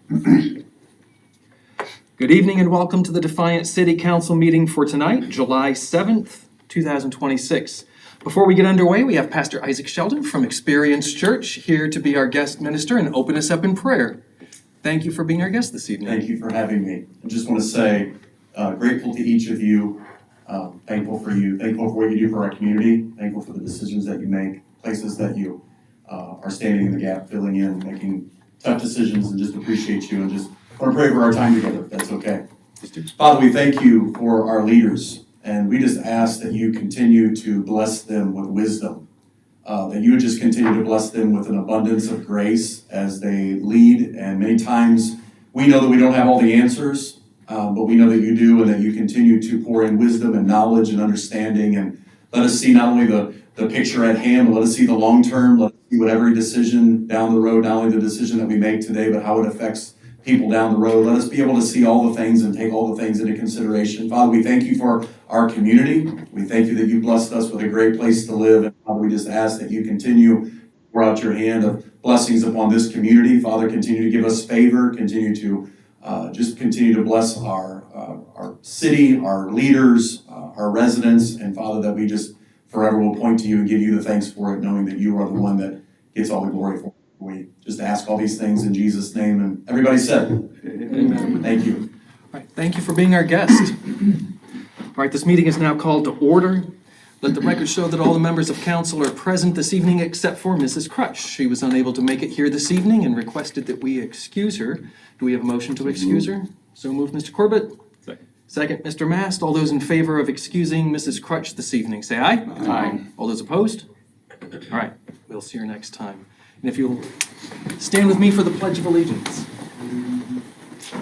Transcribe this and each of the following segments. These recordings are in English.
Good evening and welcome to the Defiance City Council meeting for tonight, July 7th, 2026. Before we get underway, we have Pastor Isaac Sheldon from Experience Church here to be our guest minister and open us up in prayer. Thank you for being our guest this evening. Thank you for having me. I just want to say, grateful to each of you, thankful for you, thankful for what you do for our community, thankful for the decisions that you make, places that you are standing in the gap, filling in, making tough decisions, and just appreciate you and just want to pray for our time together, if that's okay. Father, we thank you for our leaders, and we just ask that you continue to bless them with wisdom, that you would just continue to bless them with an abundance of grace as they lead. And many times we know that we don't have all the answers, but we know that you do, and that you continue to pour in wisdom and knowledge and understanding, and let us see not only the picture at hand, but let us see the long term. Let us see what every decision down the road, not only the decision that we make today, but how it affects people down the road. Let us be able to see all the things and take all the things into consideration. Father, we thank you for our community. We thank you that you blessed us with a great place to live. And Father, we just ask that you continue to pour out your hand of blessings upon this community. Father, continue to give us favor, continue to just continue to bless our city, our leaders, our residents, and Father, that we just forever will point to you and give you the thanks for it, knowing that you are the one that gets all the glory for it. We just ask all these things in Jesus' name, and everybody said, Amen. Thank you. All right, thank you for being our guest. All right, this meeting is now called to order. Let the record show that all the members of council are present this evening except for Mrs. Crutch. She was unable to make it here this evening and requested that we excuse her. Do we have a motion to excuse her? So moved, Mr. Corbett. Second, Mr. Mast. All those in favor of excusing Mrs. Crutch this evening, say aye. Aye. All those opposed? All right, we'll see her next time. And if you'll stand with me for the Pledge of Allegiance.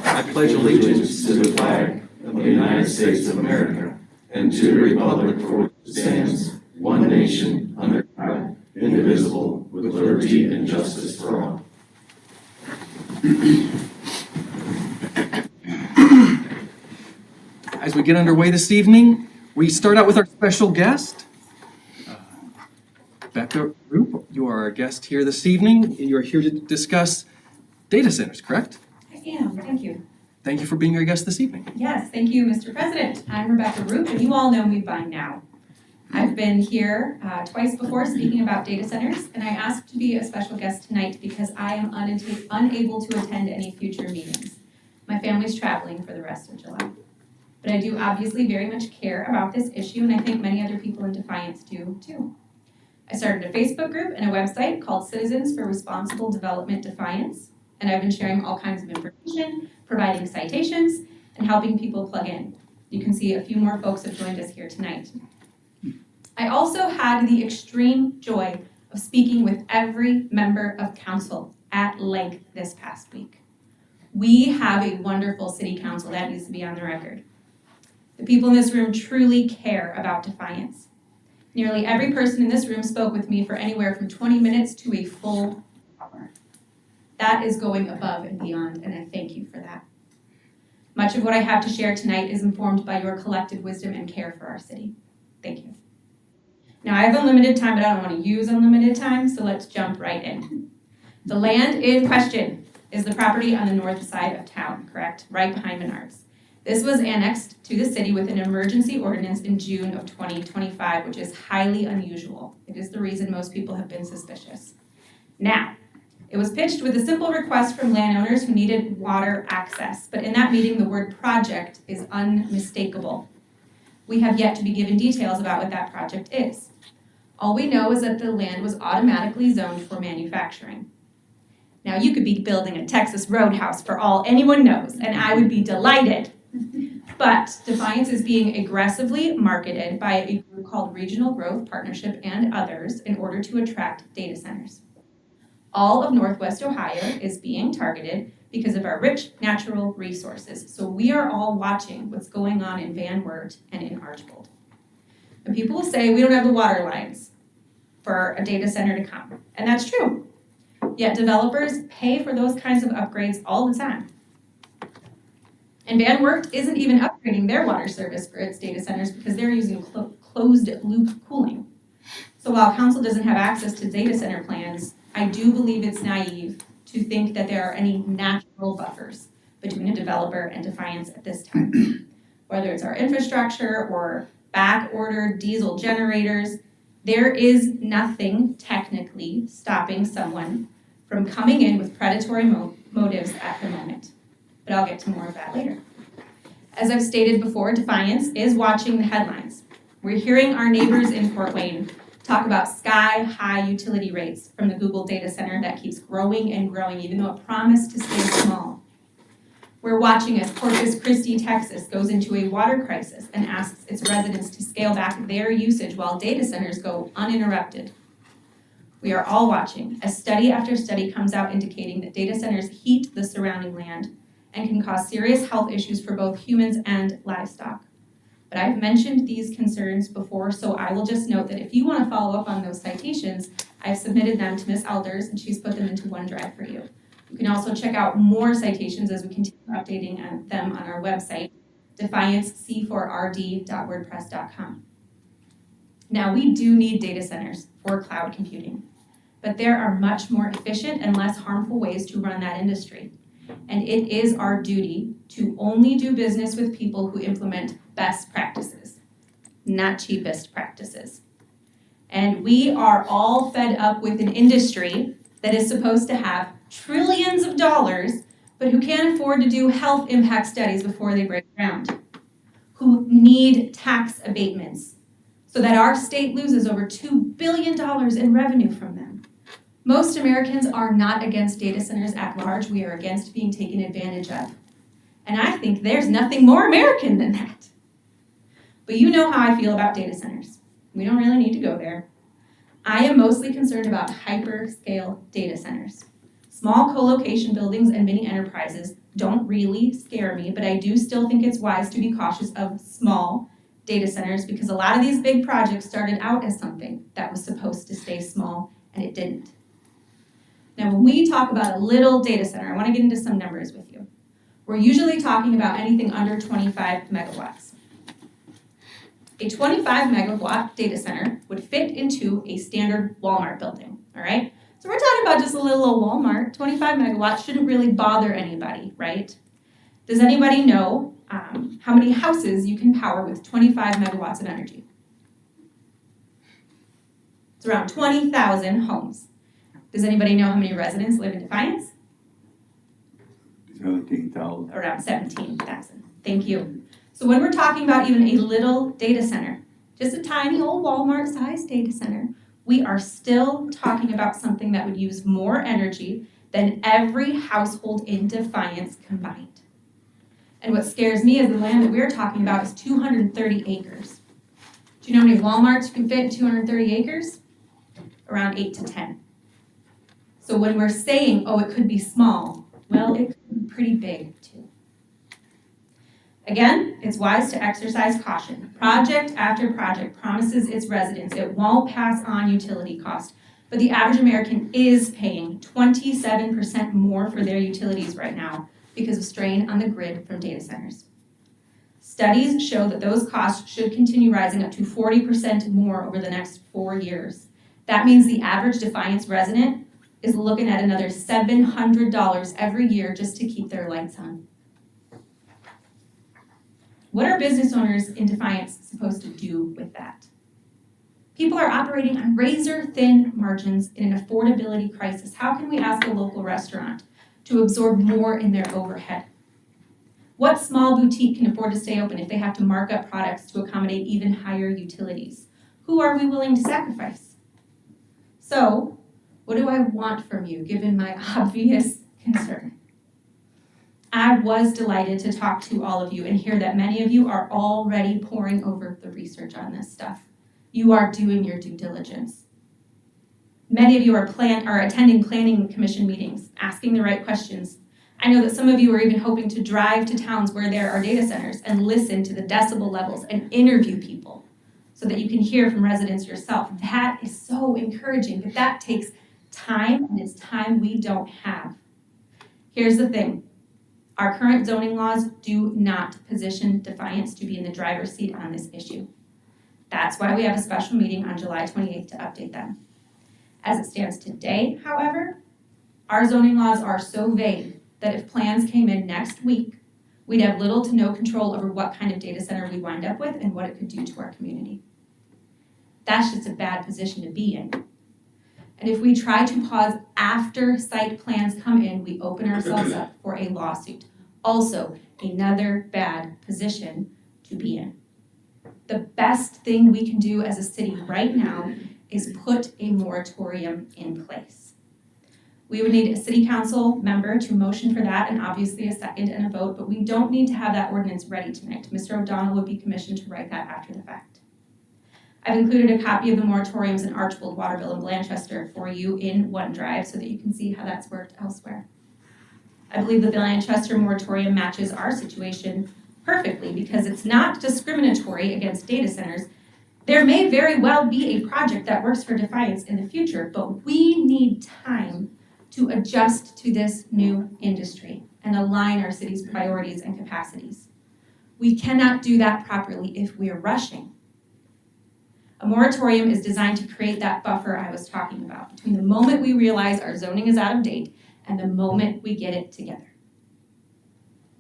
I pledge allegiance to the flag of the United States of America and to the republic for which it stands, one nation, under God, indivisible, with liberty and justice for all. As we get underway this evening, we start out with our special guest. Becca Roop, you are our guest here this evening. You are here to discuss data centers, correct? I am, thank you. Thank you for being our guest this evening. Yes, thank you, Mr. President. I'm Rebecca Roop, and you all know me by now. I've been here twice before speaking about data centers, and I asked to be a special guest tonight because I am unable to attend any future meetings. My family's traveling for the rest of July. But I do obviously very much care about this issue, and I think many other people in Defiance do too. I started a Facebook group and a website called Citizens for Responsible Development Defiance, and I've been sharing all kinds of information, providing citations, and helping people plug in. You can see a few more folks have joined us here tonight. I also had the extreme joy of speaking with every member of council at length this past week. We have a wonderful city council that needs to be on the record. The people in this room truly care about Defiance. Nearly every person in this room spoke with me for anywhere from 20 minutes to a full hour. That is going above and beyond, and I thank you for that. Much of what I have to share tonight is informed by your collective wisdom and care for our city. Thank you. Now, I have unlimited time, but I don't want to use unlimited time, so let's jump right in. The land in question is the property on the north side of town, correct? Right behind Menards. This was annexed to the city with an emergency ordinance in June of 2025, which is highly unusual. It is the reason most people have been suspicious. Now, it was pitched with a simple request from landowners who needed water access, but in that meeting, the word project is unmistakable. We have yet to be given details about what that project is. All we know is that the land was automatically zoned for manufacturing. Now, you could be building a Texas roadhouse for all anyone knows, and I would be delighted. But Defiance is being aggressively marketed by a group called Regional Growth Partnership and others in order to attract data centers. All of Northwest Ohio is being targeted because of our rich natural resources. So we are all watching what's going on in Van Wert and in Archbold. And people will say we don't have the water lines for a data center to come. And that's true. Yet developers pay for those kinds of upgrades all the time. And Van Wert isn't even upgrading their water service for its data centers because they're using closed loop cooling. So while council doesn't have access to data center plans, I do believe it's naive to think that there are any natural buffers between a developer and Defiance at this time. Whether it's our infrastructure or back-ordered diesel generators, there is nothing technically stopping someone from coming in with predatory motives at the moment. But I'll get to more of that later. As I've stated before, Defiance is watching the headlines. We're hearing our neighbors in Fort Wayne talk about sky-high utility rates from the Google data center that keeps growing and growing, even though it promised to stay small. We're watching as Corpus Christi, Texas goes into a water crisis and asks its residents to scale back their usage while data centers go uninterrupted. We are all watching as study after study comes out indicating that data centers heat the surrounding land and can cause serious health issues for both humans and livestock. But I've mentioned these concerns before, so I will just note that if you want to follow up on those citations, I've submitted them to Ms. Elders and she's put them into OneDrive for you. You can also check out more citations as we continue updating them on our website, defiancec4rd.wordpress.com. Now, we do need data centers for cloud computing, but there are much more efficient and less harmful ways to run that industry. And it is our duty to only do business with people who implement best practices, not cheapest practices. And we are all fed up with an industry that is supposed to have trillions of dollars, but who can't afford to do health impact studies before they break ground, who need tax abatements so that our state loses over $2 billion in revenue from them. Most Americans are not against data centers at large. We are against being taken advantage of. And I think there's nothing more American than that. But you know how I feel about data centers. We don't really need to go there. I am mostly concerned about hyperscale data centers. Small co-location buildings and mini enterprises don't really scare me, but I do still think it's wise to be cautious of small data centers because a lot of these big projects started out as something that was supposed to stay small, and it didn't. Now, when we talk about a little data center, I want to get into some numbers with you. We're usually talking about anything under 25 megawatts. A 25 megawatt data center would fit into a standard Walmart building, all right? So we're talking about just a little old Walmart. 25 megawatts shouldn't really bother anybody, right? Does anybody know how many houses you can power with 25 megawatts of energy? It's around 20,000 homes. Does anybody know how many residents live in Defiance? 17,000. Around 17,000. Thank you. So when we're talking about even a little data center, just a tiny old Walmart-sized data center, we are still talking about something that would use more energy than every household in Defiance combined. And what scares me is the land that we're talking about is 230 acres. Do you know how many Walmarts you can fit in 230 acres? Around 8 to 10. So when we're saying, oh, it could be small, well, it could be pretty big too. Again, it's wise to exercise caution. Project after project promises its residents it won't pass on utility cost, but the average American is paying 27% more for their utilities right now because of strain on the grid from data centers. Studies show that those costs should continue rising up to 40% more over the next 4 years. That means the average Defiance resident is looking at another $700 every year just to keep their lights on. What are business owners in Defiance supposed to do with that? People are operating on razor-thin margins in an affordability crisis. How can we ask a local restaurant to absorb more in their overhead? What small boutique can afford to stay open if they have to mark up products to accommodate even higher utilities? Who are we willing to sacrifice? So, what do I want from you, given my obvious concern? I was delighted to talk to all of you and hear that many of you are already poring over the research on this stuff. You are doing your due diligence. Many of you are attending planning commission meetings, asking the right questions. I know that some of you are even hoping to drive to towns where there are data centers and listen to the decibel levels and interview people so that you can hear from residents yourself. That is so encouraging, but that takes time, and it's time we don't have. Here's the thing. Our current zoning laws do not position Defiance to be in the driver's seat on this issue. That's why we have a special meeting on July 28th to update them. As it stands today, however, Our zoning laws are so vague that if plans came in next week, we'd have little to no control over what kind of data center we wind up with and what it could do to our community. That's just a bad position to be in. And if we try to pause after site plans come in, we open ourselves up for a lawsuit. Also, another bad position to be in. The best thing we can do as a city right now is put a moratorium in place. We would need a city council member to motion for that and obviously a second and a vote, but we don't need to have that ordinance ready tonight. Mr. O'Donnell would be commissioned to write that after the fact. I've included a copy of the moratoriums in Archbold, Waterville, and Blanchester for you in OneDrive so that you can see how that's worked elsewhere. I believe the Blanchester moratorium matches our situation perfectly because it's not discriminatory against data centers. There may very well be a project that works for Defiance in the future, but we need time to adjust to this new industry and align our city's priorities and capacities. We cannot do that properly if we're rushing. A moratorium is designed to create that buffer I was talking about between the moment we realize our zoning is out of date and the moment we get it together.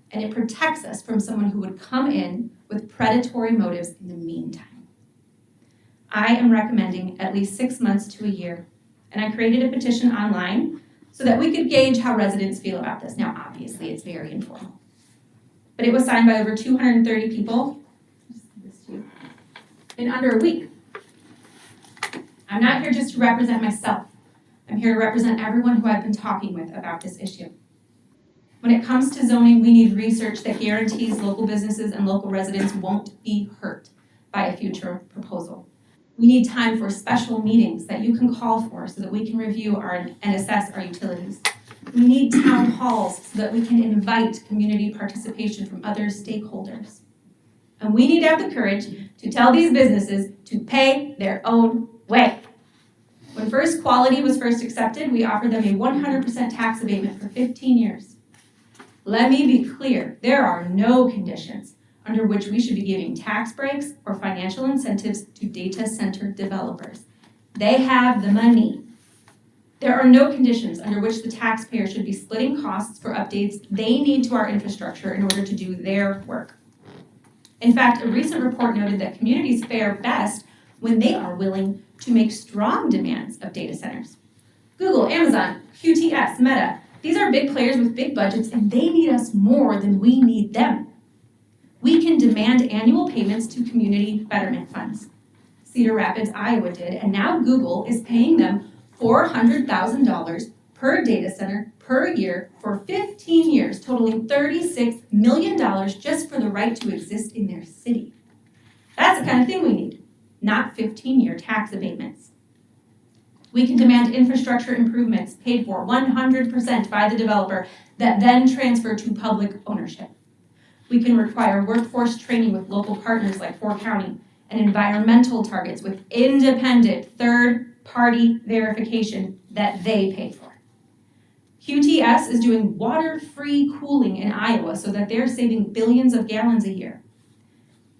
And it protects us from someone who would come in with predatory motives in the meantime. I am recommending at least 6 months to a year, and I created a petition online so that we could gauge how residents feel about this. Now, obviously, it's very informal, but it was signed by over 230 people in under a week. I'm not here just to represent myself. I'm here to represent everyone who I've been talking with about this issue. When it comes to zoning, we need research that guarantees local businesses and local residents won't be hurt by a future proposal. We need time for special meetings that you can call for so that we can review and assess our utilities. We need town halls so that we can invite community participation from other stakeholders. And we need to have the courage to tell these businesses to pay their own way. When First Quality was first accepted, we offered them a 100% tax abatement for 15 years. Let me be clear, there are no conditions under which we should be giving tax breaks or financial incentives to data center developers. They have the money. There are no conditions under which the taxpayer should be splitting costs for updates they need to our infrastructure in order to do their work. In fact, a recent report noted that communities fare best when they are willing to make strong demands of data centers. Google, Amazon, QTS, Meta, these are big players with big budgets and they need us more than we need them. We can demand annual payments to community betterment funds. Cedar Rapids, Iowa did, and now Google is paying them $400,000 per data center per year for 15 years, totaling $36 million just for the right to exist in their city. That's the kind of thing we need, not 15-year tax abatements. We can demand infrastructure improvements paid for 100% by the developer that then transfer to public ownership. We can require workforce training with local partners like Fort County and environmental targets with independent third-party verification that they pay for. QTS is doing water-free cooling in Iowa so that they're saving billions of gallons a year.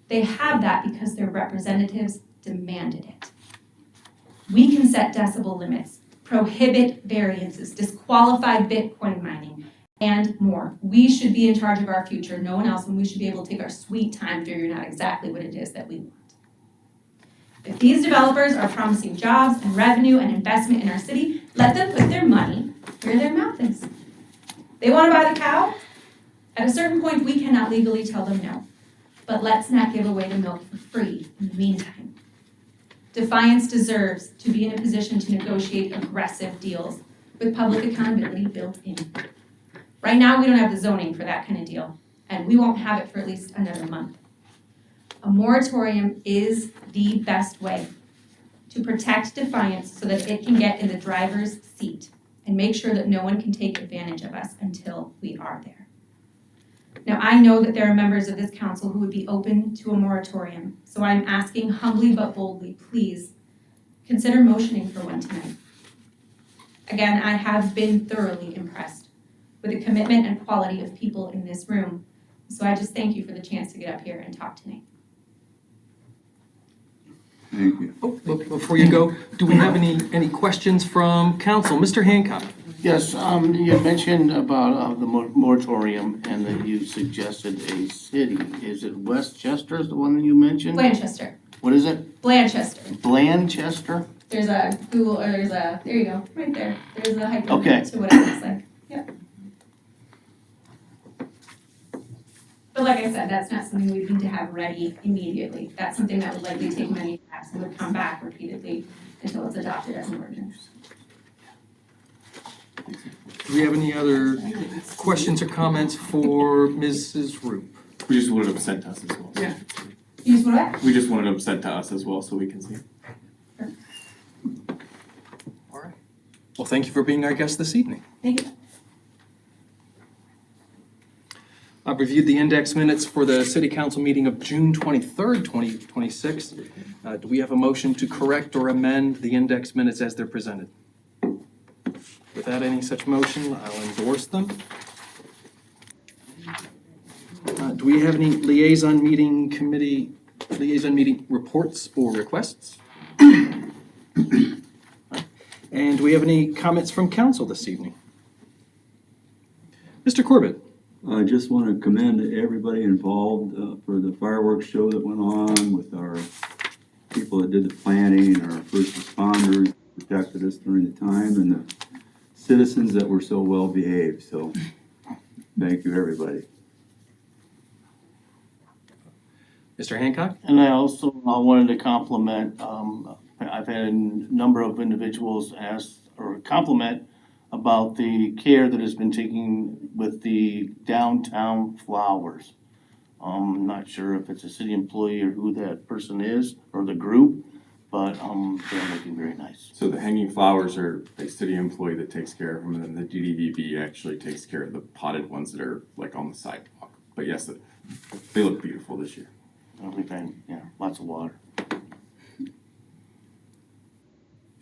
They have that because their representatives demanded it. We can set decibel limits, prohibit variances, disqualify Bitcoin mining, and more. We should be in charge of our future, no one else, and we should be able to take our sweet time figuring out exactly what it is that we want. If these developers are promising jobs and revenue and investment in our city, let them put their money where their mouth is. They want to buy the cow? At a certain point, we cannot legally tell them no. But let's not give away the milk for free in the meantime. Defiance deserves to be in a position to negotiate aggressive deals with public accountability built in. Right now, we don't have the zoning for that kind of deal, and we won't have it for at least another month. A moratorium is the best way to protect Defiance so that it can get in the driver's seat and make sure that no one can take advantage of us until we are there. Now, I know that there are members of this council who would be open to a moratorium, so I'm asking humbly but boldly, please consider motioning for one tonight. Again, I have been thoroughly impressed with the commitment and quality of people in this room, so I just thank you for the chance to get up here and talk tonight. Thank you. Oh, before you go, do we have any questions from council? Mr. Hancock? Yes, you mentioned about the moratorium and that you suggested a city. Is it Westchester is the one that you mentioned? Blanchester, What is it? Blanchester. Blanchester? There's a Google, or there you go, right there. There's a hyperlink Okay. to what it looks like. Yep. But like I said, that's not something we need to have ready immediately. That's something that would likely take many steps and would come back repeatedly until it's adopted as an ordinance. Do we have any other questions or comments for Mrs. Roop? We just wanted them sent to us as well. Yeah. You just what? We just wanted them sent to us as well so we can see. All right. Well, thank you for being our guest this evening. Thank you. I've reviewed the index minutes for the City Council meeting of June 23rd, 2026. Do we have a motion to correct or amend the index minutes as they're presented? Without any such motion, I'll endorse them. Do we have any liaison meeting reports or requests? And do we have any comments from council this evening? Mr. Corbett? I just want to commend everybody involved for the fireworks show that went on with our people that did the planning and our first responders who protected us during the time and the citizens that were so well behaved. So thank you, everybody. Mr. Hancock? And I also wanted to compliment, I've had a number of individuals ask or compliment about the care that has been taken with the downtown flowers. Not sure if it's a city employee or who that person is or the group, but they're looking very nice. So the hanging flowers are a city employee that takes care of them, and then the DDVB actually takes care of the potted ones that are like on the sidewalk. But yes, they look beautiful this year. We've had, lots of water.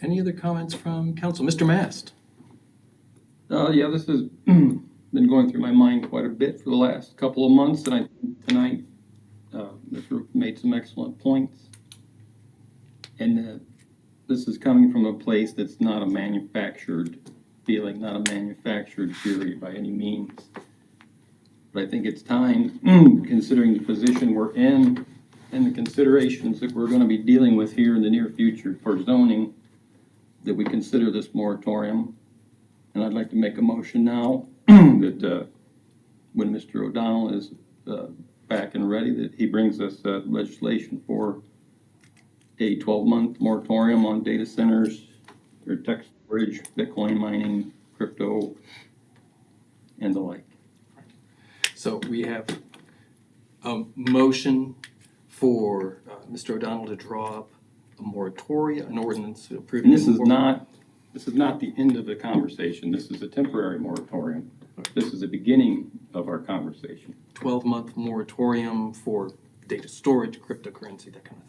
Any other comments from council? Mr. Mast? Yeah, this has been going through my mind quite a bit for the last couple of months, and I think tonight Mr. Roop made some excellent points. And this is coming from a place that's not a manufactured feeling, not a manufactured theory by any means. But I think it's time, considering the position we're in and the considerations that we're going to be dealing with here in the near future for zoning, that we consider this moratorium. And I'd like to make a motion now that when Mr. O'Donnell is back and ready, that he brings us legislation for a 12-month moratorium on data centers, or tech storage, Bitcoin mining, crypto, and the like. So we have a motion for Mr. O'Donnell to draw up a moratorium, an ordinance approving. And this is not the end of the conversation. This is a temporary moratorium. This is the beginning of our conversation. 12-month moratorium for data storage, cryptocurrency, that kind of thing.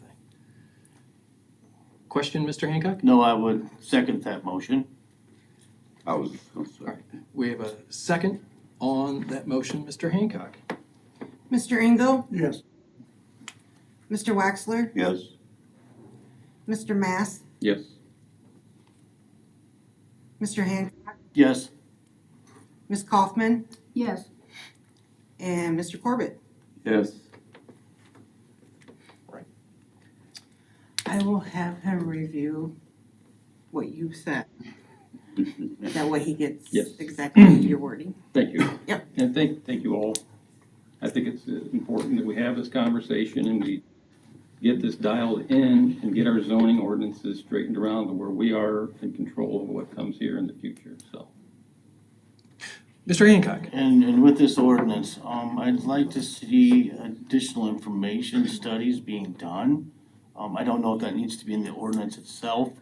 Question, Mr. Hancock? No, I would second that motion. All right, we have a second on that motion, Mr. Hancock. Mr. Engel? Yes. Mr. Waxler? Yes. Mr. Mass? Yes. Mr. Hancock? Yes. Ms. Kaufman? Yes. And Mr. Corbett? Yes. I will have him review what you said. That way he gets Yes. exactly your wording. Thank you. Yep. And thank you all. I think it's important that we have this conversation and we get this dialed in and get our zoning ordinances straightened around to where we are in control of what comes here in the future, so. Mr. Hancock? And with this ordinance, I'd like to see additional information studies being done. I don't know if that needs to be in the ordinance itself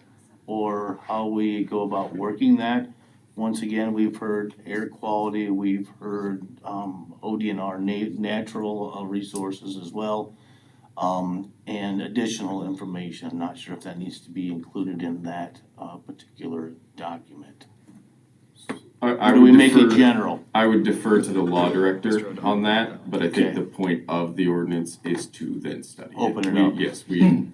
or how we go about working that. Once again, we've heard air quality, we've heard ODNR, natural resources as well, and additional information. I'm not sure if that needs to be included in that particular document. Or do we make it general? I would defer to the law director Mr. O'Donnell. on that, but I think Okay. the point of the ordinance is to then study it. Open it We- up. Yes, we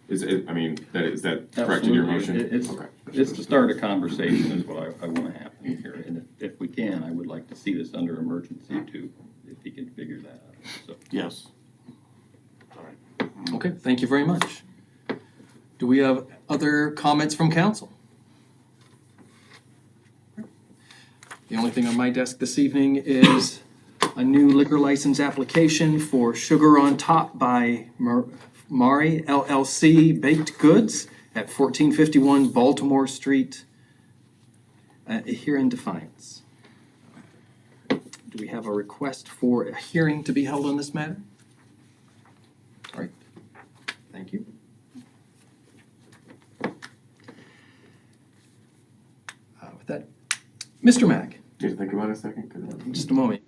Is that correct in your motion? Absolutely. Okay. It's to start a conversation is what I want to happen here. And if we can, I would like to see this under emergency too, if he can figure that out. So, Yes. Okay, thank you very much. Do we have other comments from council? The only thing on my desk this evening is a new liquor license application for Sugar on Top by Mari LLC Baked Goods at 1451 Baltimore Street here in Defiance. Do we have a request for a hearing to be held on this matter? All right, thank you. With that, Mr. Mack, Can you think about it a second? 'Cause- just a moment.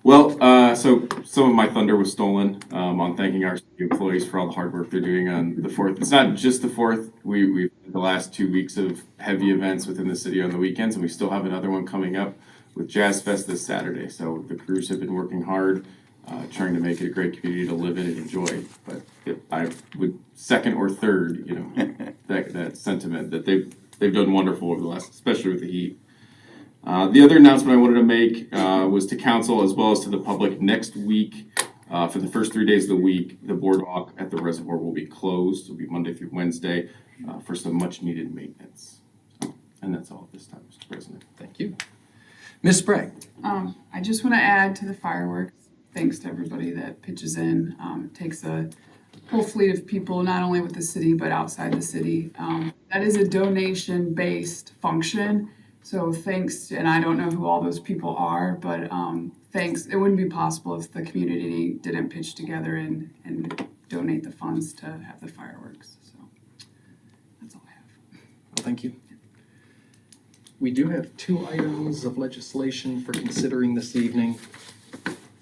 Well, so some of my thunder was stolen on thanking our city employees for all the hard work they're doing on the 4th. It's not just the 4th. We've had the last 2 weeks of heavy events within the city on the weekends, and we still have another one coming up with Jazz Fest this Saturday. So the crews have been working hard, trying to make it a great community to live in and enjoy. But I would second or third, that sentiment that they've done wonderful over the last, especially with the heat. The other announcement I wanted to make was to council as well as to the public. Next week, for the first 3 days of the week, the boardwalk at the reservoir will be closed. It'll be Monday through Wednesday for some much needed maintenance. And that's all at this time, Mr. President. Thank you. Ms. Sprague. I just want to add to the fireworks, thanks to everybody that pitches in. It takes a whole fleet of people, not only with the city, but outside the city. That is a donation-based function. So thanks, and I don't know who all those people are, but thanks. It wouldn't be possible if the community didn't pitch together and donate the funds to have the fireworks. So that's all I have. Well, thank you. We do have 2 items of legislation for considering this evening,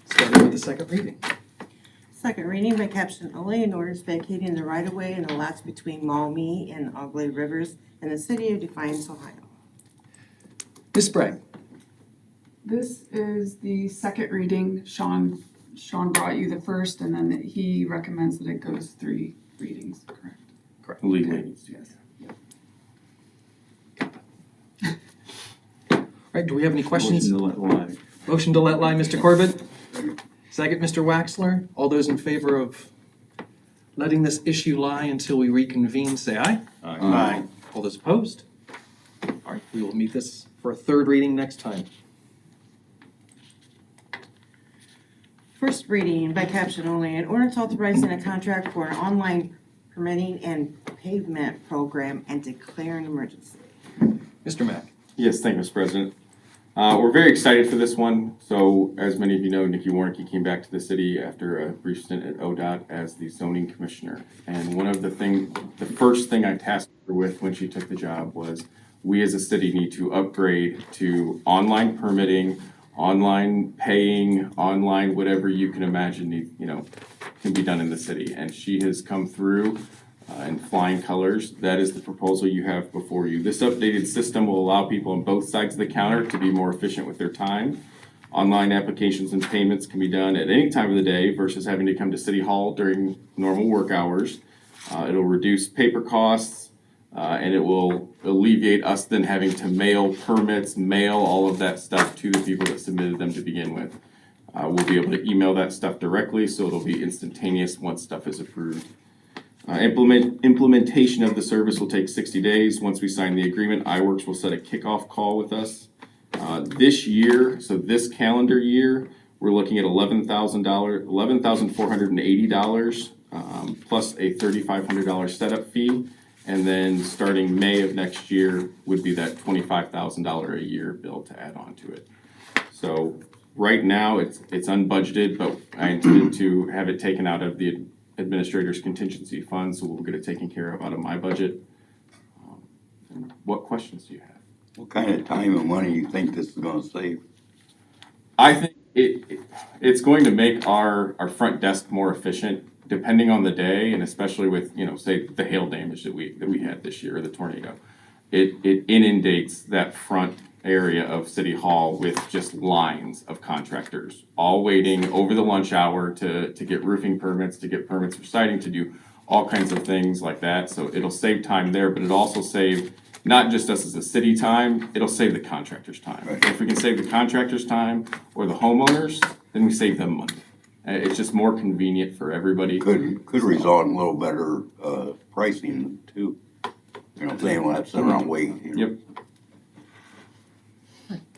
starting with the second reading. Second reading by caption only, an orders vacating the right-of-way in the lots between Maumee and Augley Rivers in the city of Defiance, Ohio. Ms. Sprague. This is the second reading. Sean brought you the first, and then he recommends that it goes 3 readings, correct? Legally. Yes. All right, do we have any questions? Motion to let lie. Motion to let lie, Mr. Corbett. Second, Mr. Waxler. All those in favor of letting this issue lie until we reconvene, say aye. Aye. All those opposed? All right, we will meet this for a third reading next time. First reading by caption only, an ordinance authorizing a contract for an online permitting and pavement program and declaring emergency. Mr. Mack. Yes, thank you, Mr. President. We're very excited for this one. So as many of you know, Nikki Warnke came back to the city after a brief stint at ODOT as the zoning commissioner. And one of the first thing I tasked her with when she took the job was we as a city need to upgrade to online permitting, online paying, online whatever you can imagine can be done in the city. And she has come through in flying colors. That is the proposal you have before you. This updated system will allow people on both sides of the counter to be more efficient with their time. Online applications and payments can be done at any time of the day versus having to come to City Hall during normal work hours. It'll reduce paper costs, and it will alleviate us then having to mail permits, mail all of that stuff to the people that submitted them to begin with. We'll be able to email that stuff directly, so it'll be instantaneous once stuff is approved. Implementation of the service will take 60 days. Once we sign the agreement, iWorks will set a kickoff call with us. This year, so this calendar year, we're looking at $11,480 plus a $3,500 setup fee. And then starting May of next year would be that $25,000 a year bill to add on to it. So right now it's unbudgeted, but I intended to have it taken out of the administrator's contingency fund, so we'll get it taken care of out of my budget. And what questions do you have? What kind of time and money you think this is gonna save? I think it's going to make our front desk more efficient, depending on the day, and especially with, say the hail damage that we had this year, or the tornado. It inundates that front area of City Hall with just lines of contractors, all waiting over the lunch hour to get roofing permits, to get permits for siding, to do all kinds of things like that. So it'll save time there, but it'll also save not just us as a city time, it'll save the contractors time. Right. If we can save the contractors time or the homeowners, then we save them money. It's just more convenient for everybody. Could result in a little better, pricing too. You know, if they don't have to sit around waiting. You know.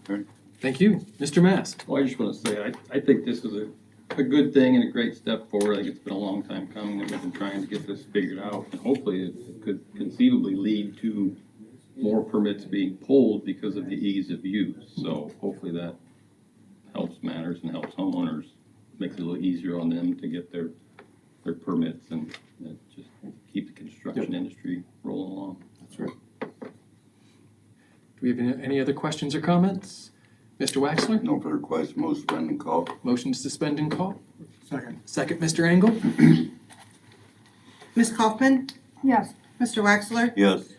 Yep. Thank you. Mr. Mast? Well, I just want to say, I think this is a good thing and a great step forward. I think it's been a long time coming, and we've been trying to get this figured out. And hopefully it could conceivably lead to more permits being pulled because of the ease of use. So hopefully that helps matters and helps homeowners, makes it a little easier on them to get their permits and just keep the construction industry rolling along. That's right. Do we have any other questions or comments? Mr. Waxler? No further questions, most spending call. Motion to suspend and call? Second. Second, Mr. Engel? Ms. Kaufman? Yes. Mr. Waxler? Yes.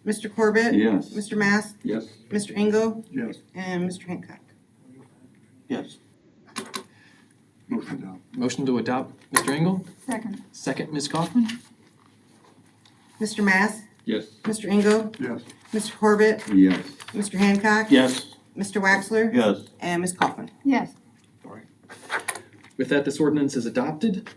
Mr. Corbett? Yes. Mr. Mast? Yes. Mr. Engel? Yes. And Mr. Hancock? Yes. Motion down. Motion to adopt, Mr. Engel? Second. Second, Ms. Kaufman? Mr. Mast? Yes. Mr. Engel? Yes. Mr. Corbett? Yes. Mr. Hancock? Yes. Mr. Waxler? Yes. And Ms. Kaufman? Yes. With that, this ordinance is adopted.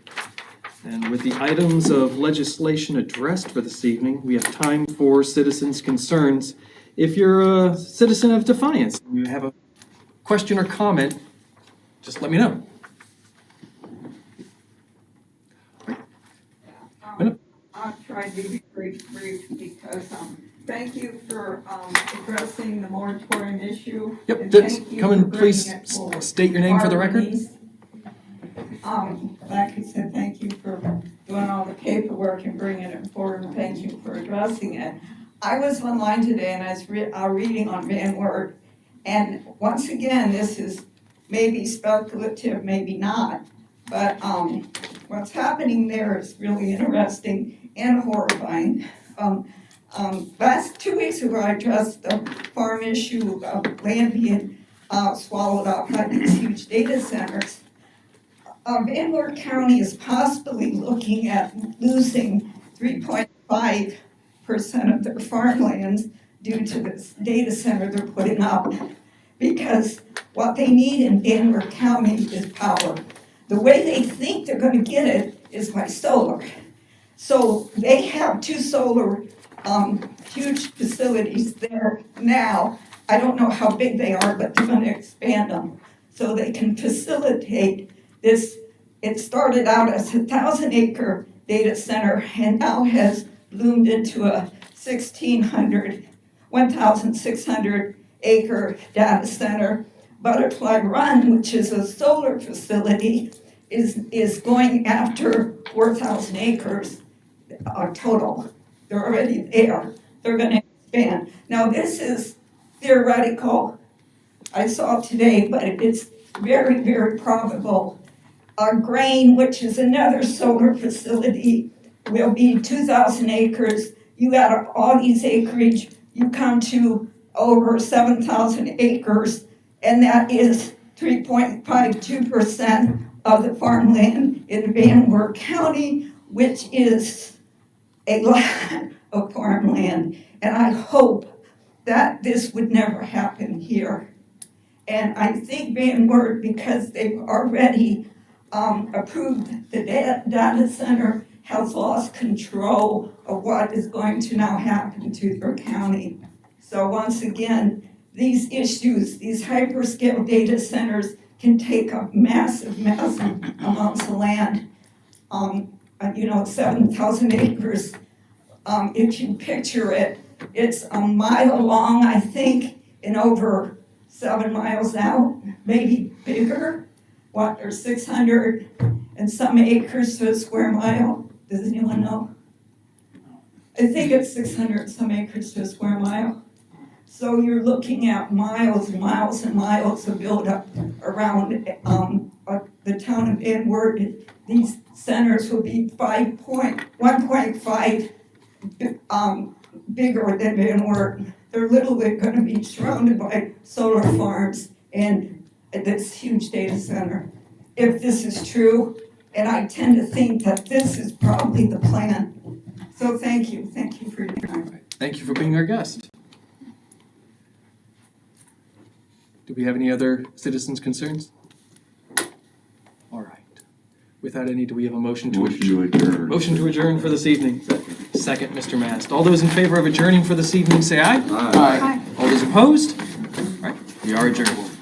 And with the items of legislation addressed for this evening, we have time for citizens' concerns. If you're a citizen of Defiance, and you have a question or comment, just let me know. I'll try to be brief because, thank you for, addressing the moratorium issue. Yep, and that's, thank you come for and please bringing it forward. state your name for the record. Like I said, thank you for doing all the paperwork and bringing it forward, and thank you for addressing it. I was online today and I was reading on Van Wert, and once again, this is maybe speculative, maybe not, but, what's happening there is really interesting and horrifying. Last 2 weeks ago, I addressed the farm issue of land being swallowed up by these huge data centers. Van Wert County is possibly looking at losing 3.5% of their farmlands due to this data center they're putting up. Because what they need in Van Wert County is power. The way they think they're gonna get it is by solar. So they have 2 solar, huge facilities there now. I don't know how big they are, but they're gonna expand them so they can facilitate this. It started out as a 1,000-acre data center and now has bloomed into a 1,600-acre data center. Butterfly Run, which is a solar facility, is going after 4,000 acres total. They're already there. They're gonna expand. Now, this is theoretical, I saw today, but it's very, very probable. Grain, which is another solar facility, will be 2,000 acres. You got all these acreage, you come to over 7,000 acres, and that is 3.52% of the farmland in Van Wert County, which is a lot of farmland. And I hope that this would never happen here. And I think Van Wert, because they've already approved the data center, has lost control of what is going to now happen to their county. So once again, these issues, these hyperscale data centers can take up massive amounts of land. 7,000 acres. If you picture it, it's a mile long, I think, and over 7 miles out, maybe bigger. There's 600 and some acres to a square mile. Does anyone know? I think it's 600 and some acres to a square mile. So you're looking at miles and miles and miles of buildup around the town of Van Wert. These centers will be 1.5 bigger than Van Wert. They're literally going to be surrounded by solar farms and this huge data center. If this is true, And I tend to think that this is probably the plan. So thank you for your time. Thank you for being our guest. Do we have any other citizens' concerns? All right. Without any, do we have a motion to Motion to adjourn. Motion to adjourn for this evening. Second, Mr. Mast. All those in favor of adjourning for this evening, say aye. Aye. All those opposed? All right, we are adjourned.